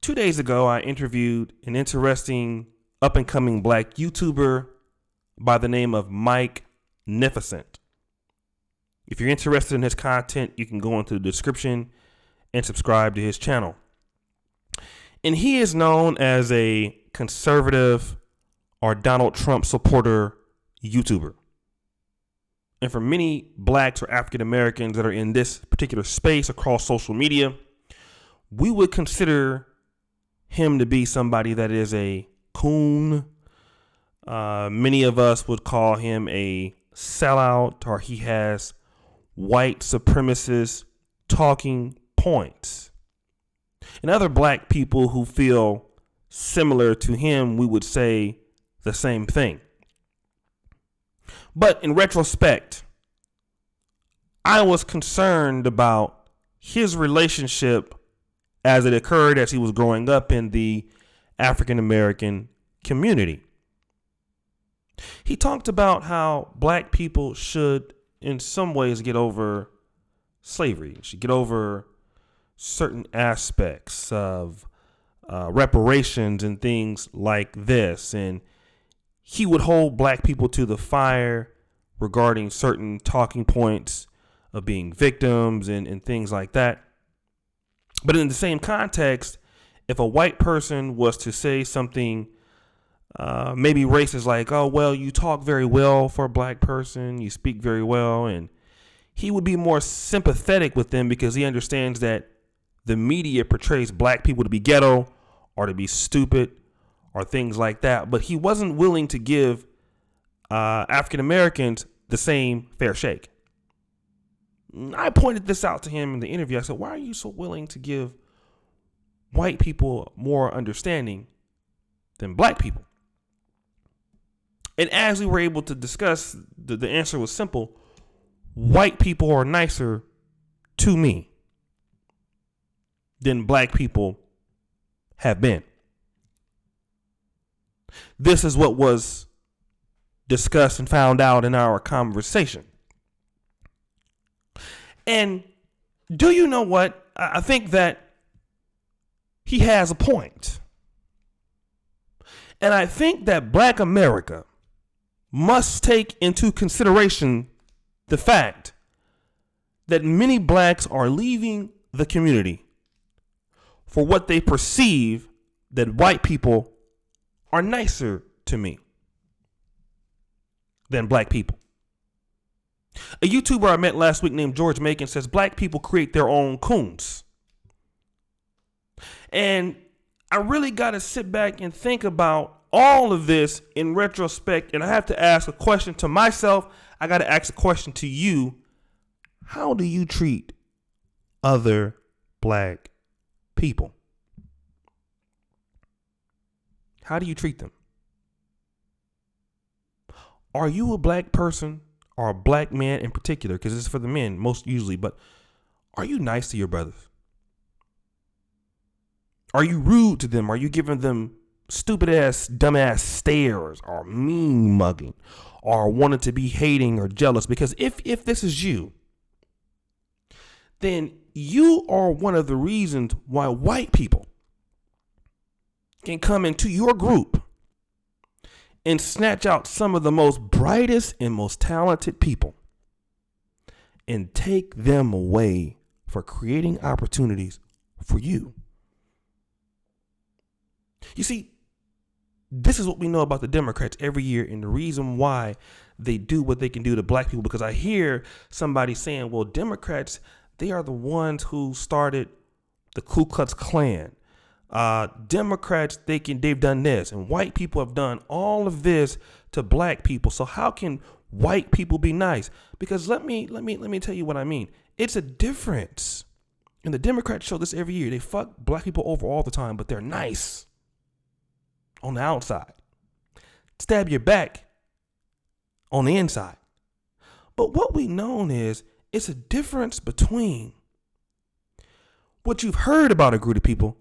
2 days ago, I interviewed an interesting up-and-coming black YouTuber by the name of Mike Nificent. If you're interested in his content, you can go into the description and subscribe to his channel. And he is known as a conservative or Donald Trump supporter YouTuber. And for many blacks or African Americans that are in this particular space across social media, we would consider him to be somebody that is a coon. Many of us would call him a sellout, or he has white supremacist talking points. And other black people who feel similar to him, we would say the same thing. But in retrospect, I was concerned about his relationship as it occurred as he was growing up in the African American community. He talked about how black people should, in some ways, get over slavery, should get over certain aspects of reparations and things like this. And he would hold black people to the fire regarding certain talking points of being victims and things like that. But in the same context, if a white person was to say something maybe racist, like, oh, well, you talk very well for a black person, you speak very well, and he would be more sympathetic with them because he understands that the media portrays black people to be ghetto or to be stupid or things like that. But he wasn't willing to give African Americans the same fair shake. I pointed this out to him in the interview. I said, why are you so willing to give white people more understanding than black people? And as we were able to discuss, the answer was simple. White people are nicer to me than black people have been. This is what was discussed and found out in our conversation. And do you know what? I think that he has a point. And I think that black America must take into consideration the fact that many blacks are leaving the community for what they perceive that white people are nicer to me than black people. A YouTuber I met last week named George Macon says black people create their own coons. And I really got to sit back and think about all of this in retrospect. And I have to ask a question to myself. I got to ask a question to you. How do you treat other black people? How do you treat them? Are you a black person or a black man in particular? Because this is for the men most usually, but are you nice to your brothers? Are you rude to them? Are you giving them stupid ass, dumb ass stares or mean mugging or wanting to be hating or jealous? Because if this is you, then you are one of the reasons why white people can come into your group and snatch out some of the most brightest and most talented people and take them away for creating opportunities for you. You see, this is what we know about the Democrats every year, and the reason why they do what they can do to black people, because I hear somebody saying, well, Democrats, they are the ones who started the Ku Klux Klan. Democrats, they've done this, and white people have done all of this to black people. So how can white people be nice? Because let me tell you what I mean. It's a difference. And the Democrats show this every year. They fuck black people over all the time, but they're nice on the outside. Stab your back on the inside. But what we know is it's a difference between what you've heard about a group of people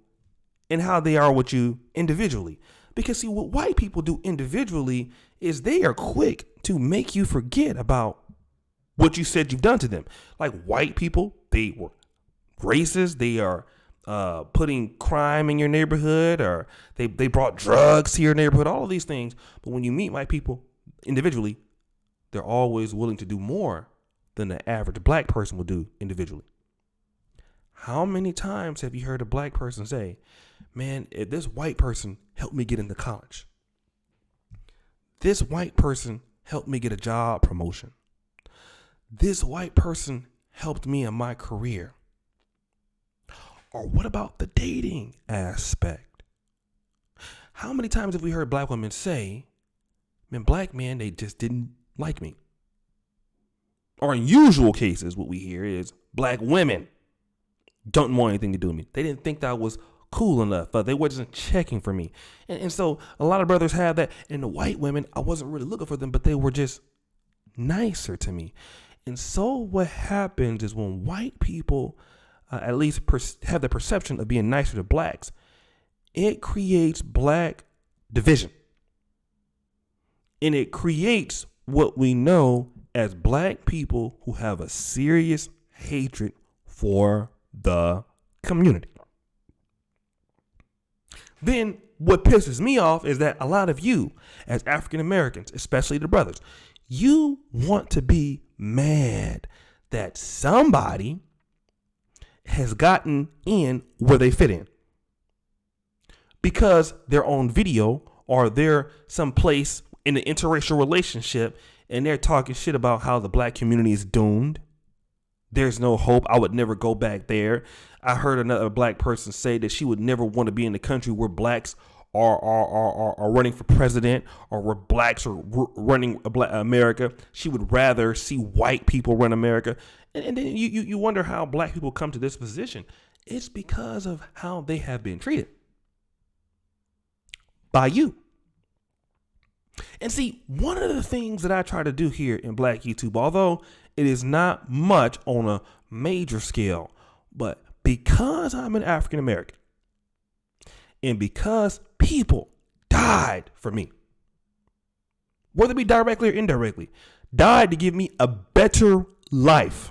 and how they are with you individually. Because see, what white people do individually is they are quick to make you forget about what you said you've done to them. Like white people, they were racist. They are putting crime in your neighborhood, or they brought drugs to your neighborhood, all of these things. But when you meet white people individually, they're always willing to do more than the average black person will do individually. How many times have you heard a black person say, man, if this white person helped me get into college, this white person helped me get a job promotion, this white person helped me in my career? Or what about the dating aspect? How many times have we heard black women say, man, black men, they just didn't like me? Or in usual cases, what we hear is black women don't want anything to do with me. They didn't think that I was cool enough. They wasn't checking for me. And so a lot of brothers have that. And the white women, I wasn't really looking for them, but they were just nicer to me. And so what happens is when white people at least have the perception of being nicer to blacks, it creates black division. And it creates what we know as black people who have a serious hatred for the community. Then what pisses me off is that a lot of you as African Americans, especially the brothers, you want to be mad that somebody has gotten in where they fit in because they're on video or they're someplace in an interracial relationship and they're talking shit about how the black community is doomed. There's no hope. I would never go back there. I heard another black person say that she would never want to be in the country where blacks are running for president or where blacks are running America. She would rather see white people run America. And then you wonder how black people come to this position. It's because of how they have been treated by you. And see, one of the things that I try to do here in Black YouTube, although it is not much on a major scale, but because I'm an African American and because people died for me, whether it be directly or indirectly, died to give me a better life.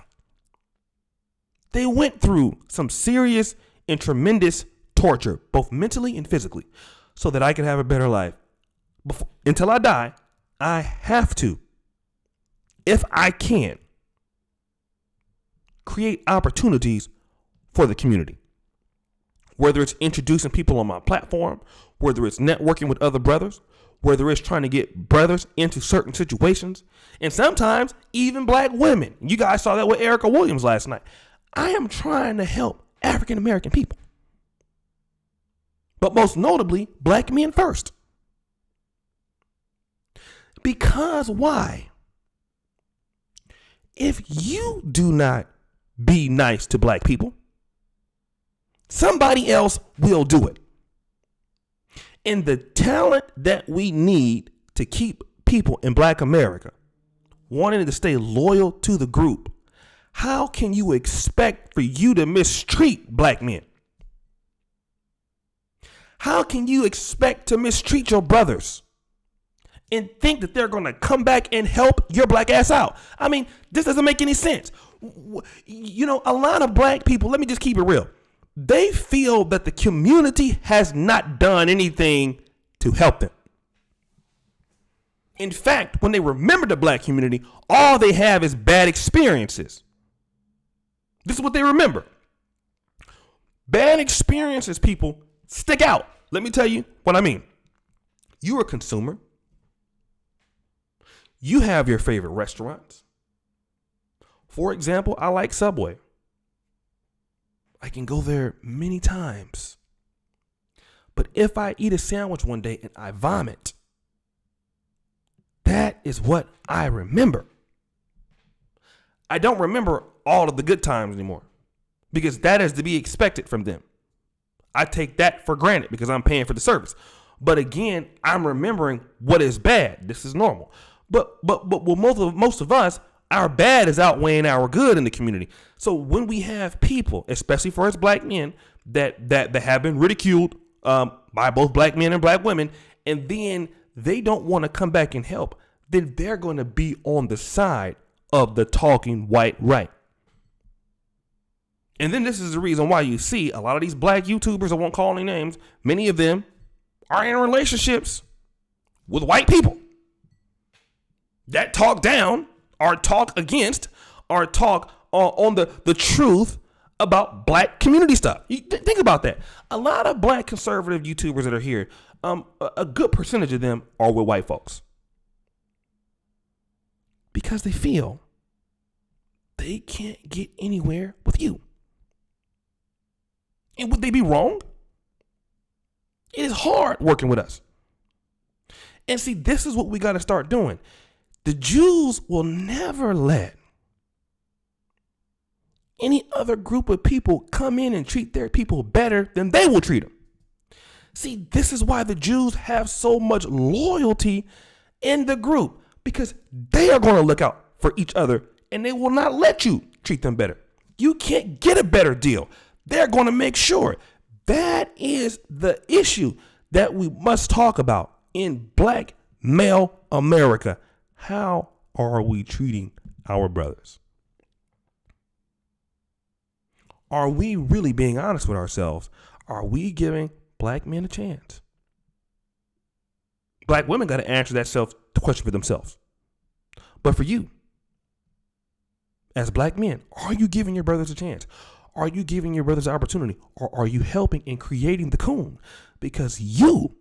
They went through some serious and tremendous torture, both mentally and physically, so that I could have a better life. Until I die, I have to, if I can, create opportunities for the community. Whether it's introducing people on my platform, whether it's networking with other brothers, whether it's trying to get brothers into certain situations, and sometimes even black women. You guys saw that with Erica Williams last night. I am trying to help African American people, but most notably, black men first. Because why? If you do not be nice to black people, somebody else will do it. And the talent that we need to keep people in Black America wanting to stay loyal to the group, how can you expect for you to mistreat black men? How can you expect to mistreat your brothers and think that they're going to come back and help your black ass out? I mean, this doesn't make any sense. You know, a lot of black people, let me just keep it real, they feel that the community has not done anything to help them. In fact, when they remember the black community, all they have is bad experiences. This is what they remember. Bad experiences, people, stick out. Let me tell you what I mean. You're a consumer. You have your favorite restaurants. For example, I like Subway. I can go there many times. But if I eat a sandwich one day and I vomit, that is what I remember. I don't remember all of the good times anymore because that is to be expected from them. I take that for granted because I'm paying for the service. But again, I'm remembering what is bad. This is normal. But most of us, our bad is outweighing our good in the community. So when we have people, especially for us black men, that have been ridiculed by both black men and black women, and then they don't want to come back and help, then they're going to be on the side of the talking white right. And then this is the reason why you see a lot of these black YouTubers, I won't call any names, many of them are in relationships with white people that talk down or talk against or talk on the truth about black community stuff. You think about that. A lot of black conservative YouTubers that are here, a good percentage of them are with white folks because they feel they can't get anywhere with you. And would they be wrong? It is hard working with us. And see, this is what we got to start doing. The Jews will never let any other group of people come in and treat their people better than they will treat them. See, this is why the Jews have so much loyalty in the group, because they are going to look out for each other and they will not let you treat them better. You can't get a better deal. They're going to make sure. That is the issue that we must talk about in black male America. How are we treating our brothers? Are we really being honest with ourselves? Are we giving black men a chance? Black women got to answer that question for themselves. But for you, as black men, are you giving your brothers a chance? Are you giving your brothers an opportunity? Or are you helping in creating the coon? Because you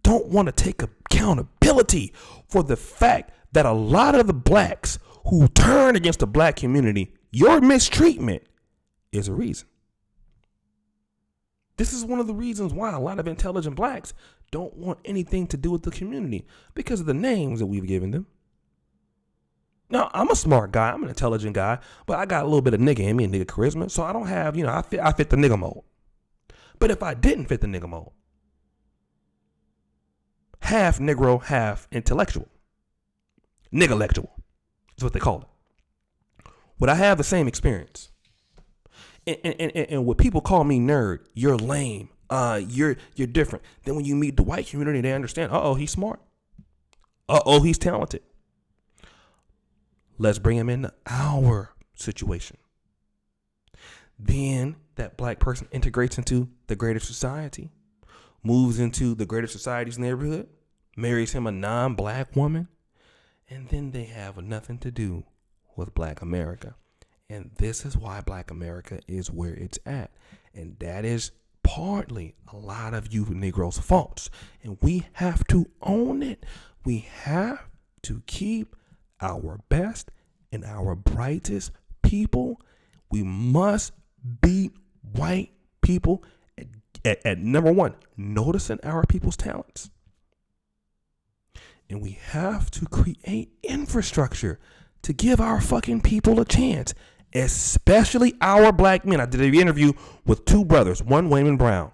don't want to take accountability for the fact that a lot of the blacks who turn against the black community, your mistreatment is a reason. This is one of the reasons why a lot of intelligent blacks don't want anything to do with the community, because of the names that we've given them. Now, I'm a smart guy. I'm an intelligent guy, but I got a little bit of nigga in me and nigga charisma. So I don't have, I fit the nigga mold. But if I didn't fit the nigga mold, half Negro, half intellectual, niggalectual is what they call it. Would I have the same experience? And when people call me nerd, you're lame, you're different. Then when you meet the white community, they understand, he's smart. He's talented. Let's bring him into our situation. Then that black person integrates into the greater society, moves into the greater society's neighborhood, marries him a non-black woman, and then they have nothing to do with black America. And this is why black America is where it's at. And that is partly a lot of you Negroes' faults. And we have to own it. We have to keep our best and our brightest people. We must beat white people at number one, noticing our people's talents. And we have to create infrastructure to give our fucking people a chance, especially our black men. I did an interview with two brothers, one Wayman Brown.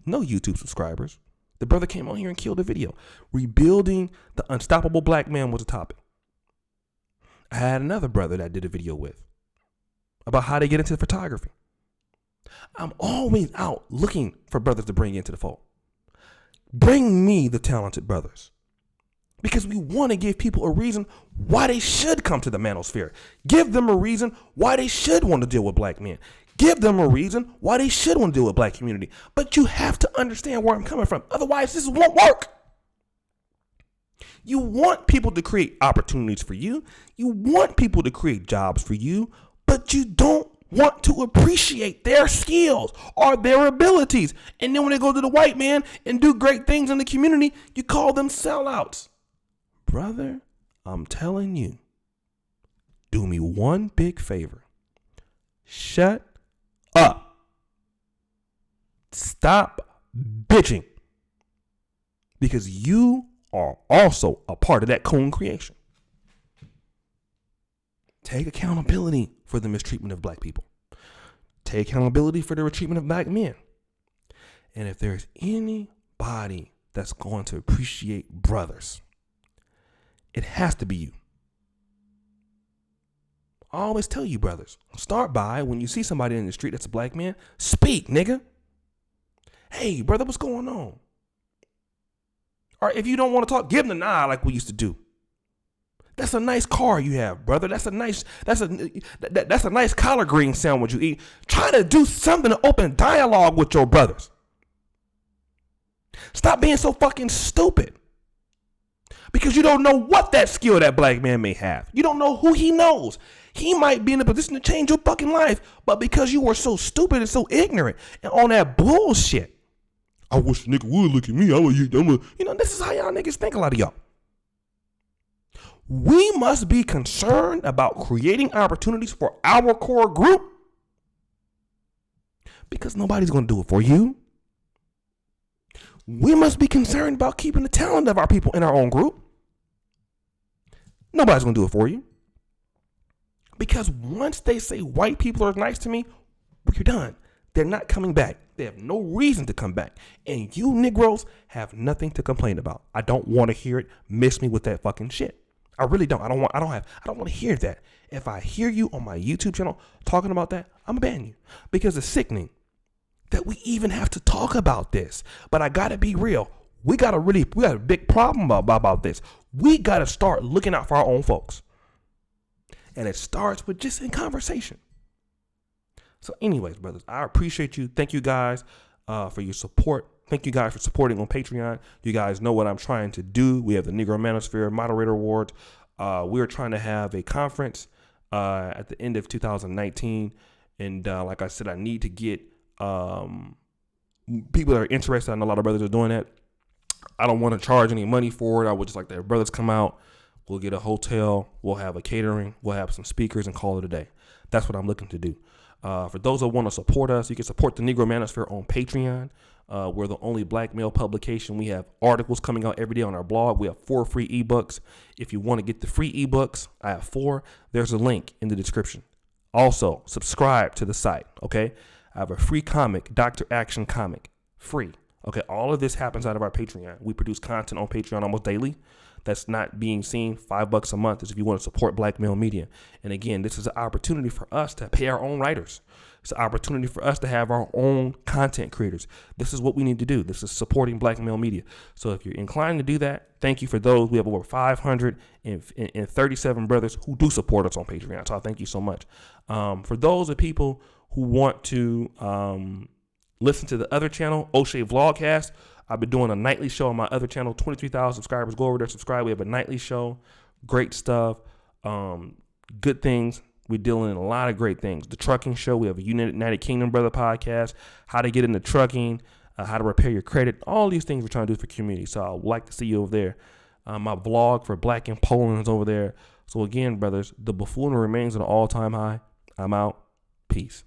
No YouTube subscribers. The brother came on here and killed a video. Rebuilding the unstoppable black man was a topic. I had another brother that I did a video with about how to get into photography. I'm always out looking for brothers to bring into the fold. Bring me the talented brothers, because we want to give people a reason why they should come to the manosphere. Give them a reason why they should want to deal with black men. Give them a reason why they should want to deal with black community. But you have to understand where I'm coming from. Otherwise, this won't work. You want people to create opportunities for you. You want people to create jobs for you, but you don't want to appreciate their skills or their abilities. And then when they go to the white man and do great things in the community, you call them sellouts. Brother, I'm telling you, do me one big favor. Shut up. Stop bitching. Because you are also a part of that coon creation. Take accountability for the mistreatment of black people. Take accountability for the mistreatment of black men. And if there's anybody that's going to appreciate brothers, it has to be you. I always tell you, brothers, start by, when you see somebody in the street that's a black man, speak, nigga. Hey, brother, what's going on? Or if you don't want to talk, give them the nod like we used to do. That's a nice car you have, brother. That's a nice collard green sandwich you eat. Try to do something to open dialogue with your brothers. Stop being so fucking stupid. Because you don't know what that skill that black man may have. You don't know who he knows. He might be in a position to change your fucking life, but because you were so stupid and so ignorant and on that bullshit. I wish a nigga would look at me. This is how y'all niggas think, a lot of y'all. We must be concerned about creating opportunities for our core group because nobody's going to do it for you. We must be concerned about keeping the talent of our people in our own group. Nobody's going to do it for you. Because once they say white people are nice to me, we're done. They're not coming back. They have no reason to come back. And you Negroes have nothing to complain about. I don't want to hear it. Miss me with that fucking shit. I really don't. I don't want to hear that. If I hear you on my YouTube channel talking about that, I'm gonna ban you. Because it's sickening that we even have to talk about this. But I gotta be real. We got a big problem about this. We gotta start looking out for our own folks. And it starts with just in conversation. So anyways, brothers, I appreciate you. Thank you guys for your support. Thank you guys for supporting on Patreon. You guys know what I'm trying to do. We have the Negro Manosphere Moderator Awards. We're trying to have a conference at the end of 2019. And like I said, I need to get people that are interested. I know a lot of brothers are doing that. I don't want to charge any money for it. I would just like to have brothers come out. We'll get a hotel. We'll have a catering. We'll have some speakers and call it a day. That's what I'm looking to do. For those that want to support us, you can support the Negro Manosphere on Patreon. We're the only black male publication. We have articles coming out every day on our blog. We have 4 free ebooks. If you want to get the free ebooks, I have 4. There's a link in the description. Also, subscribe to the site, okay? I have a free comic, Dr. Aktion comic, free. Okay, all of this happens out of our Patreon. We produce content on Patreon almost daily. That's not being seen. $5 a month is if you want to support black male media. And again, this is an opportunity for us to pay our own writers. It's an opportunity for us to have our own content creators. This is what we need to do. This is supporting black male media. So if you're inclined to do that, thank you for those. We have over 537 brothers who do support us on Patreon. So I thank you so much. For those of people who want to listen to the other channel, Oshay Vlogcast, I've been doing a nightly show on my other channel, 23,000 subscribers. Go over there, subscribe. We have a nightly show. Great stuff. Good things. We're dealing in a lot of great things. The trucking show. We have a United Kingdom Brother podcast. How to get into trucking. How to repair your credit. All these things we're trying to do for community. So I would like to see you over there. My vlog for Black in Poland is over there. So again, brothers, the buffoonery remains at an all-time high. I'm out. Peace.